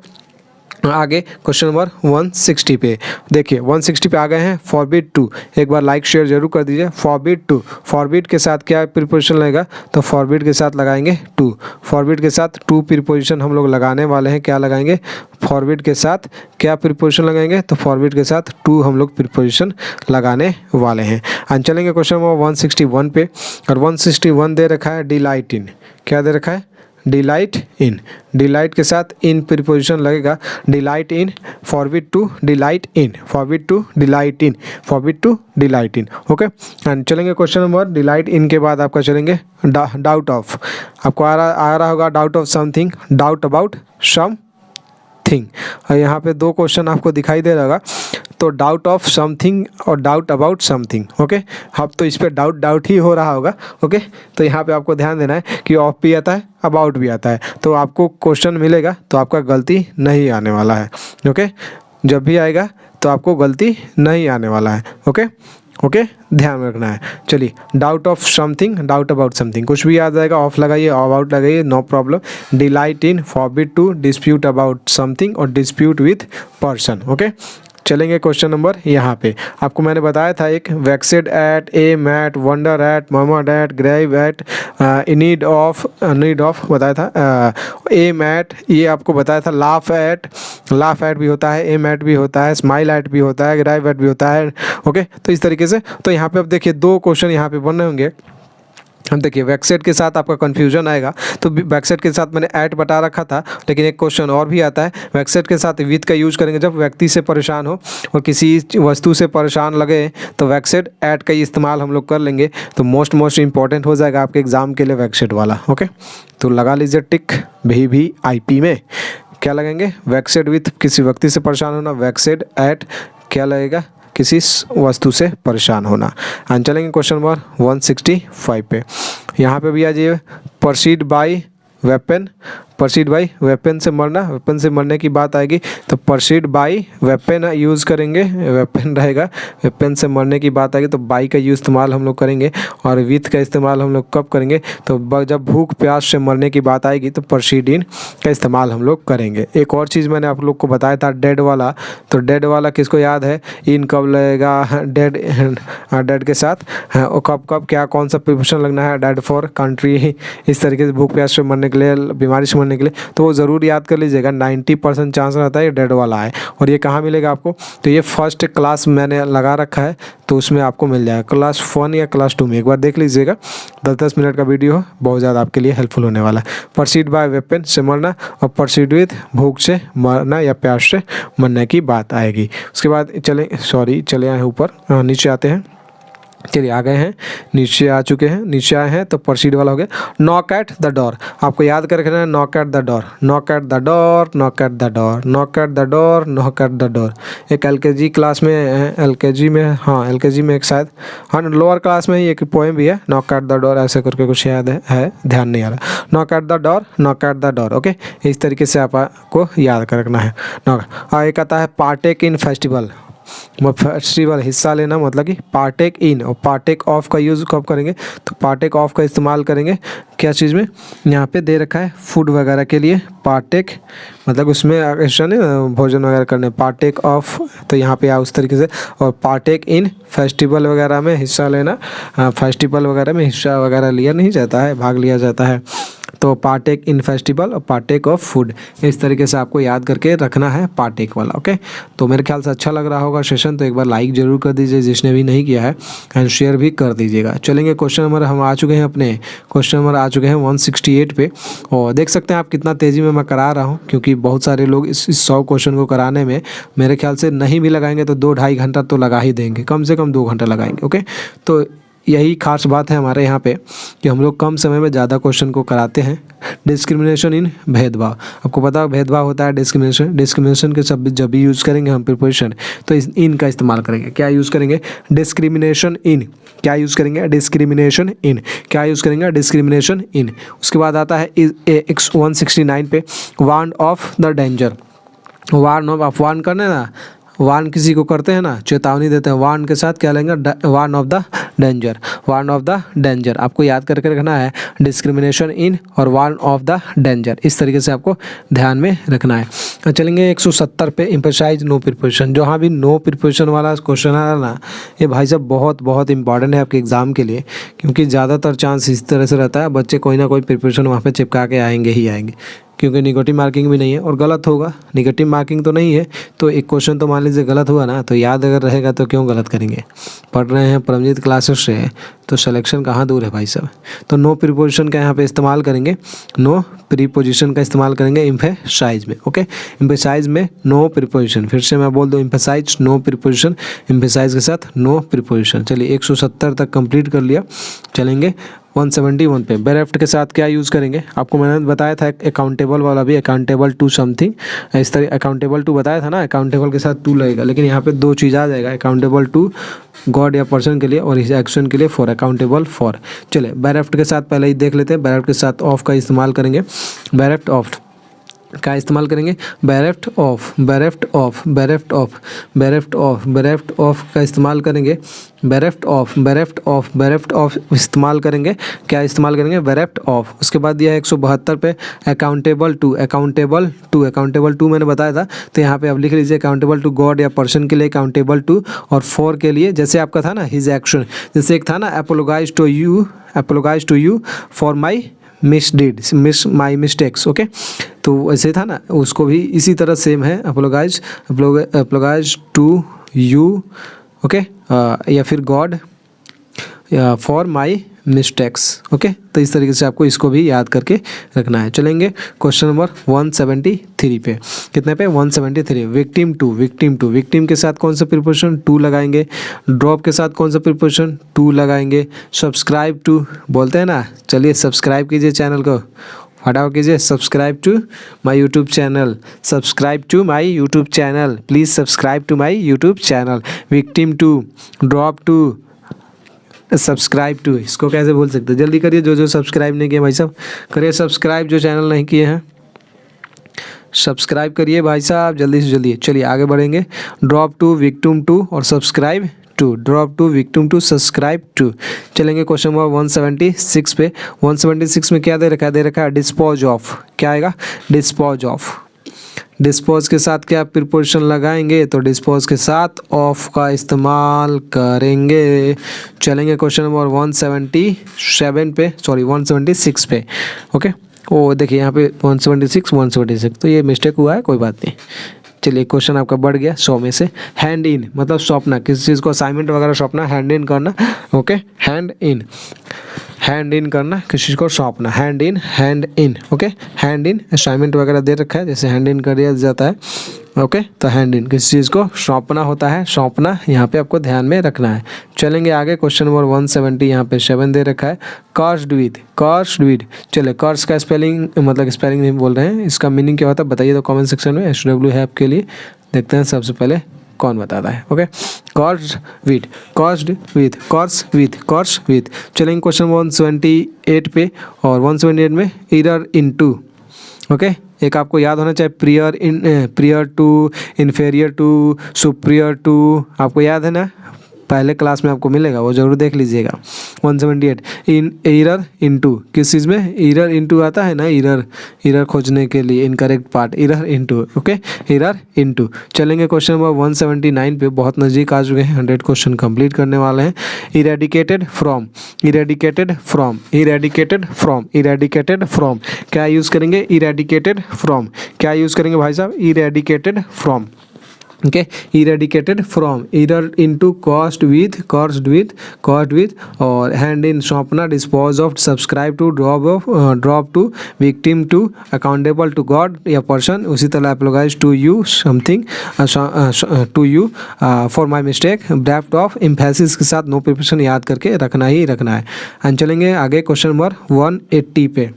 Speaker 1: आगे क्वेश्चन नंबर 160 पे देखिए, 160 पे आ गए हैं। फॉरबिड टू, एक बार लाइक शेयर जरूर कर दीजिए। फॉरबिड टू, फॉरबिड के साथ क्या प्रीपोजिशन लगेगा, तो फॉरबिड के साथ लगाएंगे टू। फॉरबिड के साथ टू प्रीपोजिशन हम लोग लगाने वाले हैं। क्या लगाएंगे, फॉरबिड के साथ क्या प्रीपोजिशन लगाएंगे, तो फॉरबिड के साथ टू हम लोग प्रीपोजिशन लगाने वाले हैं। हम चलेंगे क्वेश्चन नंबर 161 पे, और 161 दे रखा है डिलाइट इन। क्या दे रखा है, डिलाइट इन। डिलाइट के साथ इन प्रीपोजिशन लगेगा, delight in, forbid to delight in, forbid to delight in, forbid to delight in. Okay, and चलेंगे क्वेश्चन नंबर डिलाइट इन के बाद आपका चलेंगे डाउट ऑफ। आपको आ रहा होगा doubt of something, doubt about something. और यहाँ पे दो क्वेश्चन आपको दिखाई दे रहा होगा, तो डाउट ऑफ समथिंग और डाउट अबाउट समथिंग। ओके, अब तो इस पर डाउट ही हो रहा होगा। ओके, तो यहाँ पे आपको ध्यान देना है कि ऑफ भी आता है, अबाउट भी आता है, तो आपको क्वेश्चन मिलेगा तो आपका गलती नहीं आने वाला है। ओके, जब भी आएगा तो आपको गलती नहीं आने वाला है। ओके, ध्यान में रखना है। चलिए, doubt of something, doubt about something, कुछ भी आ जाएगा, ऑफ लगाइए, अबाउट लगाइए, no problem. Delight in, forbid to, dispute about something और डिस्प्यूट विथ पर्सन। ओके, चलेंगे क्वेश्चन नंबर यहाँ पे। आपको मैंने बताया था एक, vexed at, aim at, wonder at, murmured at, grieve at, need of बताया था, एम एट ये आपको बताया था, लाफ एट भी होता है, एम एट भी होता है, स्माइल एट भी होता है, ग्रेव एट भी होता है। ओके, तो इस तरीके से तो यहाँ पे अब देखिए दो क्वेश्चन यहाँ पे बन रहे होंगे। हम देखिए वैक्सेट के साथ आपका कन्फ्यूजन आएगा, तो वैक्सेट के साथ मैंने ऐट बता रखा था, लेकिन एक क्वेश्चन और भी आता है, वैक्सेट के साथ विथ का यूज करेंगे जब व्यक्ति से परेशान हो और किसी वस्तु से परेशान लगे, तो वैक्सेट ऐट का इस्तेमाल हम लोग कर लेंगे, तो मोस्ट इंपॉर्टेंट हो जाएगा आपके एग्जाम के लिए वैक्सेट वाला। ओके, तो लगा लीजिए टिक VVIP में। क्या लगेंगे, वैक्सेट विथ किसी व्यक्ति से परेशान होना, वैक्सेट ऐट क्या लगेगा, किसी वस्तु से परेशान होना। एंड चलेंगे क्वेश्चन नंबर 165 पे। यहाँ पे भी आ जाइए, proceed bye weapon, proceed bye weapon से मरना, वेपन से मरने की बात आएगी तो प्रोसीड बाय वेपन यूज़ करेंगे, वेपन रहेगा, वेपन से मरने की बात आएगी तो बाई का यूज़ इस्तेमाल हम लोग करेंगे। और विथ का इस्तेमाल हम लोग कब करेंगे, तो जब भूख प्यास से मरने की बात आएगी तो प्रोसीड इन का इस्तेमाल हम लोग करेंगे। एक और चीज़ मैंने आप लोग को बताया था डेड वाला, तो डेड वाला किसको याद है, इन कब लगेगा, डेड के साथ और कब क्या कौन सा प्रिपरेशन लगना है, डेड फॉर कंट्री, इस तरीके से भूख प्यास से मरने के लिए, बीमारी से मरने के लिए, तो वो ज़रूर याद कर लीजिएगा। 90% चांस रहता है ये डेड वाला है। और ये कहाँ मिलेगा आपको, तो ये फर्स्ट क्लास मैंने लगा रखा है, तो उसमें आपको मिल जाएगा, क्लास 1 या क्लास 2 में। एक बार देख लीजिएगा, 10-10 मिनट का वीडियो बहुत ज़्यादा आपके लिए हेल्पफुल होने वाला है। प्रोसीड बाय वेपन से मरना और प्रोसीड विथ भूख से मरना या प्यास से मरने की बात आएगी। उसके बाद चले आए ऊपर, नीचे आते हैं। चलिए आ गए हैं, नीचे आ चुके हैं, नीचे आए हैं तो प्रोसीड वाला हो गया। नॉक एट द डोर, आपको याद कर रखना है, knock at the door, knock at the door, knock at the door, knock at the door, knock at the door. एक LKG क्लास में, LKG में एक शायद, हाँ लोअर क्लास में ही एक पोएम भी है, नॉक एट द डोर ऐसे करके कुछ याद है, ध्यान नहीं आ रहा। Knock at the door, knock at the door. Okay, इस तरीके से आपको याद कर रखना है। नॉक, एक आता है पार्टेक इन फेस्टिवल, फेस्टिवल हिस्सा लेना, मतलब कि पार्टेक इन। और पार्टेक ऑफ का यूज़ कब करेंगे, तो पार्टेक ऑफ का इस्तेमाल करेंगे क्या चीज़ में, यहाँ पे दे रखा है फूड वगैरह के लिए, पार्टेक मतलब उसमें ऐसा नहीं भोजन वगैरह करने, पार्टेक ऑफ, तो यहाँ पे उस तरीके से। और पार्टेक इन फेस्टिवल वगैरह में हिस्सा लेना, फेस्टिवल वगैरह में हिस्सा वगैरह लिया नहीं जाता है, भाग लिया जाता है, तो पार्टेक इन फेस्टिवल और पार्टेक ऑफ फूड, इस तरीके से आपको याद करके रखना है पार्टेक वाला। ओके, तो मेरे ख्याल से अच्छा लग रहा होगा सेशन, तो एक बार लाइक जरूर कर दीजिए जिसने भी नहीं किया है, एंड शेयर भी कर दीजिएगा। चलेंगे क्वेश्चन नंबर, हम आ चुके हैं अपने क्वेश्चन नंबर आ चुके हैं 168 पे। और देख सकते हैं आप कितना तेज़ी में मैं करा रहा हूँ, क्योंकि बहुत सारे लोग इस 100 क्वेश्चन को कराने में मेरे ख्याल से नहीं भी लगाएंगे तो 2-2.5 घंटा तो लगा ही देंगे, कम से कम 2 घंटा लगाएंगे। ओके, तो यही खास बात है हमारे यहाँ पे कि हम लोग कम समय में ज़्यादा क्वेश्चन को कराते हैं। डिस्क्रिमिनेशन इन, भेदभाव, आपको पता है भेदभाव होता है डिस्क्रिमिनेशन के शब्द जब भी यूज़ करेंगे हम प्रिपोजिशन, तो इन का इस्तेमाल करेंगे। क्या यूज़ करेंगे, डिस्क्रिमिनेशन इन। क्या यूज़ करेंगे, डिस्क्रिमिनेशन इन। क्या यूज़ करेंगे, डिस्क्रिमिनेशन इन। उसके बाद आता है 169 पे, warn of the danger, warn of, आप वार्न करना ना, वार्न किसी को करते हैं ना, चेतावनी देते हैं, वार्न के साथ क्या लेंगे, warn of the danger, warn of the danger. आपको याद करके रखना है, डिस्क्रिमिनेशन इन और वार्न ऑफ द डेंजर, इस तरीके से आपको ध्यान में रखना है। तो चलेंगे 170 पे, एम्फसाइज नो प्रिपोजिशन। जहाँ भी नो प्रिपोजिशन वाला क्वेश्चन आ रहा ना, ये भाई साहब बहुत बहुत इंपॉर्टेंट है आपके एग्जाम के लिए, क्योंकि ज़्यादातर चांस इस तरह से रहता है, बच्चे कोई ना कोई प्रिपोजिशन वहाँ पे चिपका के आएंगे ही आएंगे, क्योंकि निगेटिव मार्किंग भी नहीं है और गलत होगा। निगेटिव मार्किंग तो नहीं है, तो एक क्वेश्चन तो मान लीजिए गलत हुआ ना, तो याद अगर रहेगा तो क्यों गलत करेंगे। पढ़ रहे हैं परमजीत क्लासेस से, तो सिलेक्शन कहाँ दूर है भाई साहब। तो नो प्रीपोजिशन का यहाँ पे इस्तेमाल करेंगे, नो प्रीपोजिशन का इस्तेमाल करेंगे एम्फसाइज में। ओके, एम्फसाइज में नो प्रीपोजिशन, फिर से मैं बोल दूँ, एम्फसाइज नो प्रीपोजिशन, एम्फसाइज के साथ नो प्रीपोजिशन। चलिए 170 तक कंप्लीट कर लिया। चलेंगे 171 पे, बेरेफ्ट के साथ क्या यूज़ करेंगे। आपको मैंने बताया था अकाउंटेबल वाला भी, अकाउंटेबल टू समथिंग, इस तरह अकाउंटेबल टू बताया था ना, अकाउंटेबल के साथ टू लगेगा, लेकिन यहाँ पे दो चीज़ आ जाएगा, अकाउंटेबल टू गॉड या पर्सन के लिए और इस एक्शन के लिए फॉर, अकाउंटेबल फॉर। चले बेरेफ्ट के साथ पहले ही देख लेते हैं, बेरेफ्ट के साथ ऑफ का इस्तेमाल करेंगे, बेरेफ्ट ऑफ का इस्तेमाल करेंगे, bereft of, bereft of, bereft of, bereft of, bereft of का इस्तेमाल करेंगे, bereft of, bereft of, bereft of इस्तेमाल करेंगे, क्या इस्तेमाल करेंगे, बेरेफ्ट ऑफ। उसके बाद दिया है 172 पे, accountable to, accountable to, accountable to मैंने बताया था, तो यहाँ पे आप लिख लीजिए अकाउंटेबल टू गॉड या पर्सन के लिए अकाउंटेबल टू, और फॉर के लिए जैसे आपका था ना हिज एक्शन, जैसे एक था ना apologize to you, apologize to you for my misdeed, my mistakes. Okay, तो ऐसे था ना, उसको भी इसी तरह सेम है, अपोलोगाइज, अपोलोगाइज टू यू, ओके, या फिर God for my mistakes. Okay, तो इस तरीके से आपको इसको भी याद करके रखना है। चलेंगे क्वेश्चन नंबर 173 पे, कितने पे, 173, victim to, victim to, victim के साथ कौन सा प्रीपोजिशन, टू लगाएंगे, ड्रॉप के साथ कौन सा प्रीपोजिशन, टू लगाएंगे, सब्सक्राइब टू बोलते हैं ना, चलिए सब्सक्राइब कीजिए चैनल को, फटाफट कीजिए, subscribe to my YouTube channel, subscribe to my YouTube channel, please subscribe to my YouTube channel, victim to, drop to, subscribe to, इसको कैसे बोल सकते हैं, जल्दी करिए, जो जो सब्सक्राइब नहीं किए भाई साहब करिए सब्सक्राइब, जो चैनल नहीं किए हैं सब्सक्राइब करिए भाई साहब, जल्दी से जल्दी। चलिए आगे बढ़ेंगे, ड्रॉप टू, विक्टिम टू और subscribe to, drop to, victim to, subscribe to. चलेंगे क्वेश्चन नंबर 176 पे, 176 में क्या दे रखा है, दे रखा है डिस्पोज ऑफ, क्या आएगा, डिस्पोज ऑफ। डिस्पोज के साथ क्या प्रीपोजिशन लगाएंगे, तो डिस्पोज के साथ ऑफ का इस्तेमाल करेंगे। चलेंगे क्वेश्चन नंबर 177 पे, सॉरी 176 पे। ओके, ओ देखिए यहाँ पे 176, तो ये मिस्टेक हुआ है, कोई बात नहीं। चलिए क्वेश्चन आपका बढ़ गया 100 में से। हैंड इन मतलब सौंपना, किसी चीज़ को असाइनमेंट वगैरह सौंपना, हैंड इन करना। Okay, hand in, hand in करना, किसी को सौंपना, hand in, hand in. Okay, hand in assignment वगैरह दे रखा है, जैसे हैंड इन कर दिया जाता है। ओके, तो हैंड इन किसी चीज़ को सौंपना होता है, सौंपना यहाँ पे आपको ध्यान में रखना है। चलेंगे आगे, क्वेश्चन नंबर 170 यहाँ पे 7 दे रखा है, कर्स्ड विद, कर्स्ड विद। चले कर्स का स्पेलिंग, मतलब स्पेलिंग नहीं बोल रहे हैं, इसका मीनिंग क्या होता है बताइए तो कमेंट सेक्शन में, SW है आपके लिए। देखते हैं सबसे पहले कौन बताता है। Okay, cursed with, cursed with, curse with, curse with. चलेंगे क्वेश्चन 178 पे, और 178 में एरर इनटू। ओके, एक आपको याद होना चाहिए, prior in, prior to, inferior to, superior to, आपको याद है ना, पहले क्लास में आपको मिलेगा, वो जरूर देख लीजिएगा। 178 इन, एरर इनटू, किस चीज़ में एरर इनटू आता है ना, एरर, एरर खोजने के लिए incorrect part, error into. Okay, error into. चलेंगे क्वेश्चन नंबर 179 पे, बहुत नज़दीक आ चुके हैं, 100 क्वेश्चन कंप्लीट करने वाले हैं। Eradicated from, eradicated from, eradicated from, eradicated from, क्या यूज़ करेंगे, इरेडिकेटेड फ्रॉम, क्या यूज़ करेंगे भाई साहब, eradicated from. Okay, eradicated from, error into, cost with, cost with, cost with, और हैंड इन सौंपना, dispose of, subscribe to, drop of, drop to, victim to, accountable to God या person, उसी तरह apologize to you something, to you for my mistake, draft of, emphasis के साथ no preparation याद करके रखना ही रखना है। हम चलेंगे आगे क्वेश्चन नंबर 180 पे,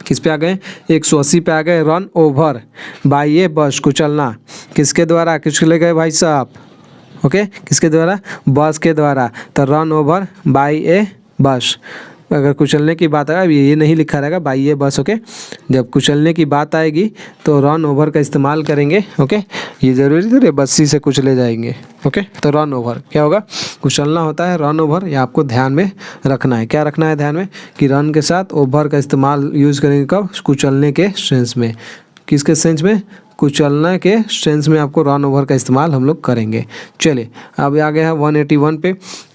Speaker 1: किस पे आ गए, 180 पे आ गए, रन ओवर बाई ए बस, कुचलना, किसके द्वारा, किसके ले गए भाई साहब। ओके, किसके द्वारा, बस के द्वारा, तो रन ओवर बाई ए बस, अगर कुचलने की बात आएगा, ये नहीं लिखा रहेगा बाई ए बस, ओके। जब कुचलने की बात आएगी तो रन ओवर का इस्तेमाल करेंगे, ओके। ये ज़रूरी थोड़ी बस्सी से कुचले जाएंगे, ओके। तो रन ओवर क्या होगा, कुचलना होता है रन ओवर, ये आपको ध्यान में रखना है। क्या रखना है ध्यान में कि रन के साथ ओवर का इस्तेमाल यूज़ करेंगे कब, कुचलने के सेंस में। किसके सेंस में, कुचलना के सेंस में आपको रन ओवर का इस्तेमाल हम लोग करेंगे। चलिए अब आ गया है 181 पे।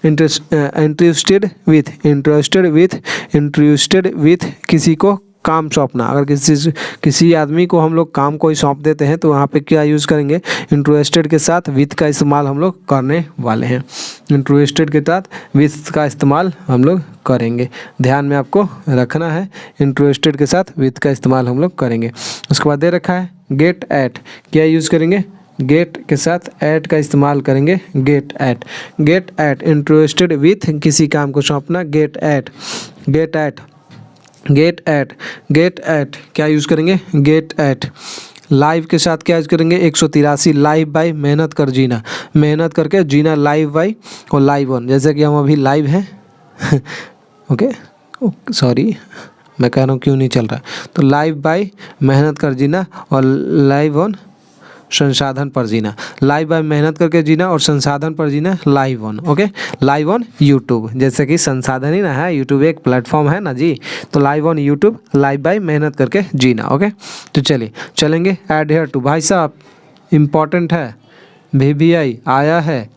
Speaker 1: इंटरेस्टेड विथ किसी को काम सौंपना। अगर किसी आदमी को हम लोग काम कोई सौंप देते हैं तो वहाँ पे क्या यूज़ करेंगे, इंटरेस्टेड के साथ विथ का इस्तेमाल हम लोग करने वाले हैं। इंटरेस्टेड के साथ विथ का इस्तेमाल हम लोग करेंगे, ध्यान में आपको रखना है। इंटरेस्टेड के साथ विथ का इस्तेमाल हम लोग करेंगे। उसके बाद दे रखा है गेट एट, क्या यूज़ करेंगे, गेट के साथ एट का इस्तेमाल करेंगे। गेट एट इंटरेस्टेड विथ किसी काम को सौंपना, गेट एट क्या यूज़ करेंगे, गेट एट। लाइव के साथ क्या यूज़ करेंगे, 183 लाइव बाय मेहनत कर जीना, मेहनत करके जीना, लाइव बाय और लाइव ऑन। जैसे कि हम अभी लाइव हैं ओके सॉरी मैं कह रहा हूँ क्यों नहीं चल रहा, तो लाइव बाय मेहनत कर जीना और लाइव ऑन संसाधन पर जीना। लाइव बाय मेहनत करके जीना और संसाधन पर जीना, live on, okay. Live on YouTube, जैसे कि संसाधन ही ना है, यूट्यूब एक प्लेटफॉर्म है ना जी, तो live on YouTube, live bye मेहनत करके जीना, ओके। तो चलिए चलेंगे एडहेयर टू, भाई साहब इम्पॉर्टेंट है, VVI आया है,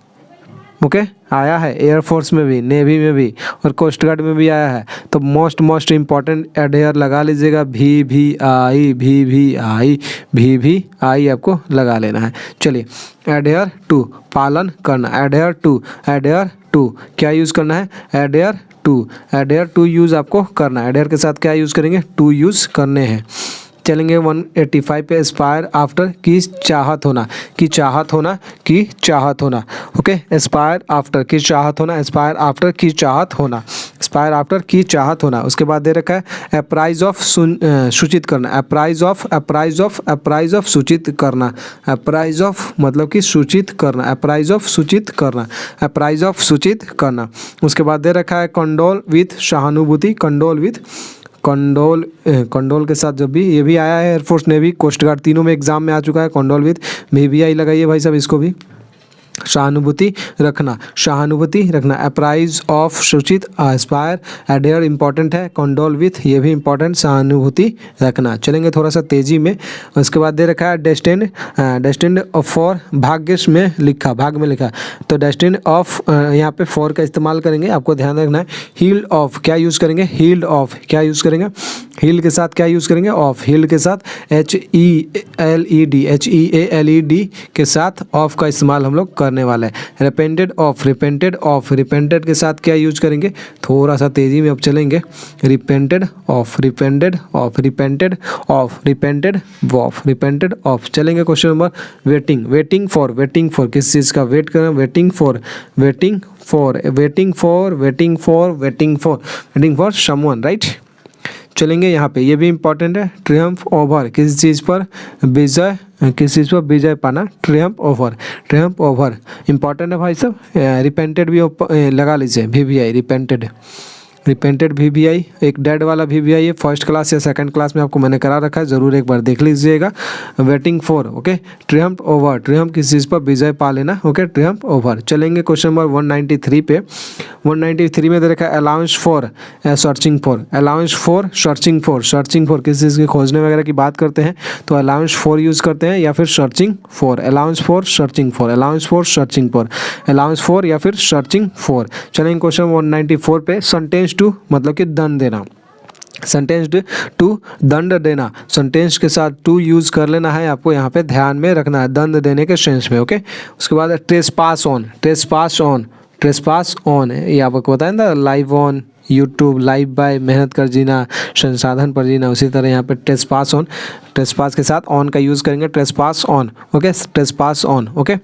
Speaker 1: ओके आया है, एयरफोर्स में भी, नेवी में भी और कोस्ट गार्ड में भी आया है। तो मोस्ट इम्पॉर्टेंट एडहेयर लगा लीजिएगा, VVI आपको लगा लेना है। चलिए एडहेयर टू, पालन करना, एडहेयर टू क्या यूज़ करना है, एडहेयर टू यूज़ आपको करना है। एडहेयर के साथ क्या यूज़ करेंगे, टू यूज़ करने हैं। चलेंगे 185 पे, एस्पायर आफ्टर की चाहत होना, ओके। एस्पायर आफ्टर की चाहत होना, एस्पायर आफ्टर की चाहत होना। उसके बाद दे रखा है अप्राइज ऑफ सूचित करना, अप्राइज ऑफ सूचित करना, अप्राइज ऑफ मतलब कि सूचित करना, अप्राइज ऑफ सूचित करना। उसके बाद दे रखा है कंडोल विथ सहानुभूति, कंडोल के साथ जब भी, ये भी आया है एयरफोर्स, नेवी, कोस्ट गार्ड, तीनों में एग्जाम में आ चुका है। कंडोल विथ VVI लगाइए भाई साहब इसको भी। सहानुभूति रखना, अप्राइज ऑफ सूचित, एस्पायर, एडहेयर इंपॉर्टेंट है, कंडोल विथ ये भी इंपॉर्टेंट, सहानुभूति रखना। चलेंगे थोड़ा सा तेजी में। उसके बाद दे रखा है डेस्टिन्ड फॉर, भाग में लिखा, तो डेस्टिन्ड ऑफ यहाँ पे फॉर का इस्तेमाल करेंगे, आपको ध्यान रखना है। हील्ड ऑफ क्या यूज़ करेंगे, हील के साथ क्या यूज़ करेंगे, ऑफ। हील्ड के साथ HEALED के साथ ऑफ का इस्तेमाल हम लोग करने वाला है। रिपेंटेड के साथ क्या यूज करेंगे, थोड़ा सा तेजी में अब चलेंगे। Repented of. चलेंगे क्वेश्चन नंबर वेटिंग फॉर किस चीज़ का वेट करें, वेटिंग फॉर समवन, राइट। चलेंगे यहाँ पे, ये भी इम्पॉर्टेंट है। ट्रियम्फ ओवर किसी चीज़ पर विजय पाना, ट्रियम्फ ओवर इम्पॉर्टेंट है भाई साहब। रिपेंटेड भी लगा लीजिए, VVI रिपेंटेड VVI, एक डेड वाला VVI है, फर्स्ट क्लास या सेकंड क्लास में आपको मैंने करा रखा है, ज़रूर एक बार देख लीजिएगा। Waiting for, okay. Triumph over, Triumph किसी चीज़ पर विजय पा लेना, ओके, ट्रियम्फ ओवर। चलेंगे क्वेश्चन नंबर 193 पे। 193 में दे रखा है अलाउंस फॉर सर्चिंग फॉर किसी चीज़ की खोजने वगैरह की बात करते हैं तो अलाउंस फॉर यूज़ करते हैं या फिर सर्चिंग फॉर, अलाउंस फॉर या फिर सर्चिंग फॉर। चलेंगे क्वेश्चन 194 पे। सेंटेंस टू मतलब कि दंड देना, दंड देना, सेंटेंस के साथ टू यूज़ कर लेना है, आपको यहाँ पे ध्यान में रखना है, दंड देने के सेंस में, ओके। उसके बाद ट्रेसपास ऑन ये आपको बताया ना, live on YouTube, live bye मेहनत कर जीना, संसाधन पर जीना, उसी तरह यहाँ पे ट्रेसपास ऑन, ट्रेसपास के साथ ऑन का यूज़ करेंगे, trespass on, okay, trespass on, okay.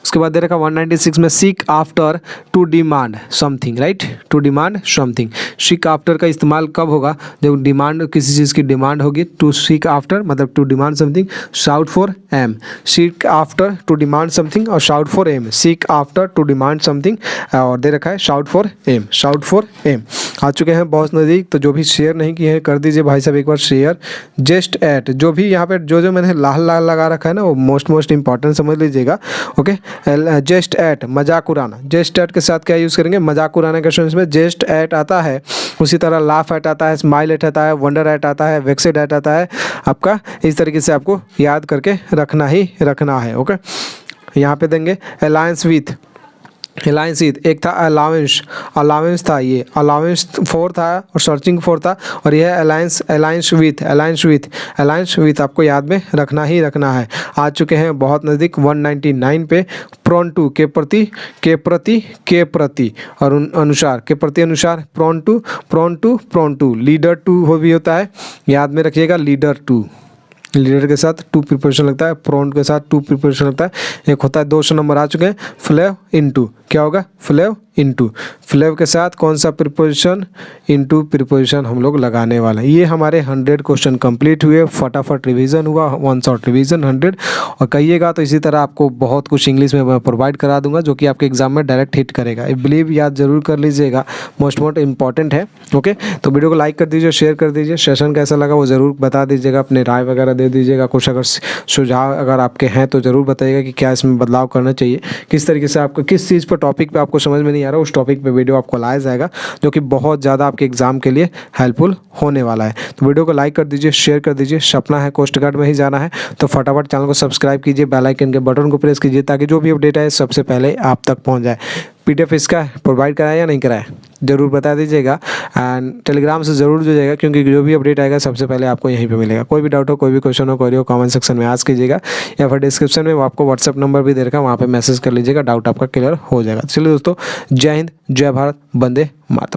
Speaker 1: उसके बाद दे रखा 196 में seek after to demand something, right, to demand something. Seek after का इस्तेमाल कब होगा, जब डिमांड किसी चीज़ की डिमांड होगी। टू सीक आफ्टर मतलब to demand something, shout for aim, seek after to demand something और shout for aim, seek after to demand something, और दे रखा है शाउट फॉर एम। आ चुके हैं बहुत नज़दीक। तो जो भी शेयर नहीं किए हैं कर दीजिए भाई साहब एक बार शेयर। जस्ट एट, जो भी यहाँ पे जो मैंने लाल लाल लगा रखा है ना वो मोस्ट इंपॉर्टेंट समझ लीजिएगा। ओके, जस्ट एट मजाक उड़ाना, जस्ट एट के साथ क्या यूज़ करेंगे, मजाक उड़ाने के क्वेश्चन में जस्ट एट आता है। उसी तरह लाफ एट आता है, स्माइल एट आता है, वंडर एट आता है, वेक्सेड एट आता है आपका। इस तरीके से आपको याद करके रखना ही रखना है। ओके, यहाँ पे देंगे अलायंस विथ, अलायंस विथ एक था अलाउंस, अलाउंस था, ये अलाउंस 4 था और सर्चिंग 4 था, और यह alliance, alliance with, alliance with, alliance with आपको याद में रखना ही रखना है। आ चुके हैं बहुत नज़दीक 199 पे। प्रोन टू के प्रति, के प्रति, के प्रति और अनुसार, के प्रति अनुसार, prone to, prone to, prone to, leader to हो भी होता है, याद में रखिएगा लीडर टू, लीडर के साथ टू प्रिपोजिशन लगता है, प्रोन के साथ टू प्रिपोजिशन लगता है। एक होता है 200 नंबर आ चुके हैं फ्लेव इनटू, क्या होगा फ्लेव इनटू, फ्लेव के साथ कौन सा प्रिपोजिशन, इनटू प्रिपोजिशन हम लोग लगाने वाले हैं। ये हमारे 100 क्वेश्चन कंप्लीट हुए, फटाफट रिवीजन हुआ, वन शॉट रिवीजन 100। और कहिएगा तो इसी तरह आपको बहुत कुछ इंग्लिश में मैं प्रोवाइड करा दूंगा जो कि आपके एग्जाम में डायरेक्ट हिट करेगा। आई बिलीव याद जरूर कर लीजिएगा, मोस्ट इंपॉर्टेंट है। ओके, तो वीडियो को लाइक कर दीजिए, शेयर कर दीजिए, सेशन कैसा लगा वो ज़रूर बता दीजिएगा, अपने राय वगैरह दे दीजिएगा, कुछ अगर सुझाव अगर आपके हैं तो ज़रूर बताइएगा कि क्या इसमें बदलाव करना चाहिए, किस तरीके से आपको किस चीज़ पर टॉपिक पे आपको समझ में नहीं आ रहा उस टॉपिक पे वीडियो आपको लाया जाएगा जो कि बहुत ज़्यादा आपके एग्जाम के लिए हेल्पफुल होने वाला है। तो वीडियो को लाइक कर दीजिए, शेयर कर दीजिए। सपना है कोस्ट गार्ड में ही जाना है तो फटाफट चैनल को सब्सक्राइब कीजिए, बेल आइकन के बटन को प्रेस कीजिए ताकि जो भी अपडेट है सबसे पहले आप तक पहुँच जाए। PDF इसका प्रोवाइड कराया या नहीं कराया ज़रूर बता दीजिएगा, एंड टेलीग्राम से ज़रूर जुड़िएगा क्योंकि जो भी अपडेट आएगा सबसे पहले आपको यहीं पे मिलेगा। कोई भी डाउट हो, कोई भी क्वेश्चन हो, क्वेरी हो, कमेंट सेक्शन में आस्क कीजिएगा या फिर डिस्क्रिप्शन में वो आपको व्हाट्सअप नंबर भी दे रखा है, वहाँ पे मैसेज कर लीजिएगा, डाउट आपका क्लियर हो जाएगा। चलिए दोस्तों, जय हिंद, जय भारत, वंदे मातरम।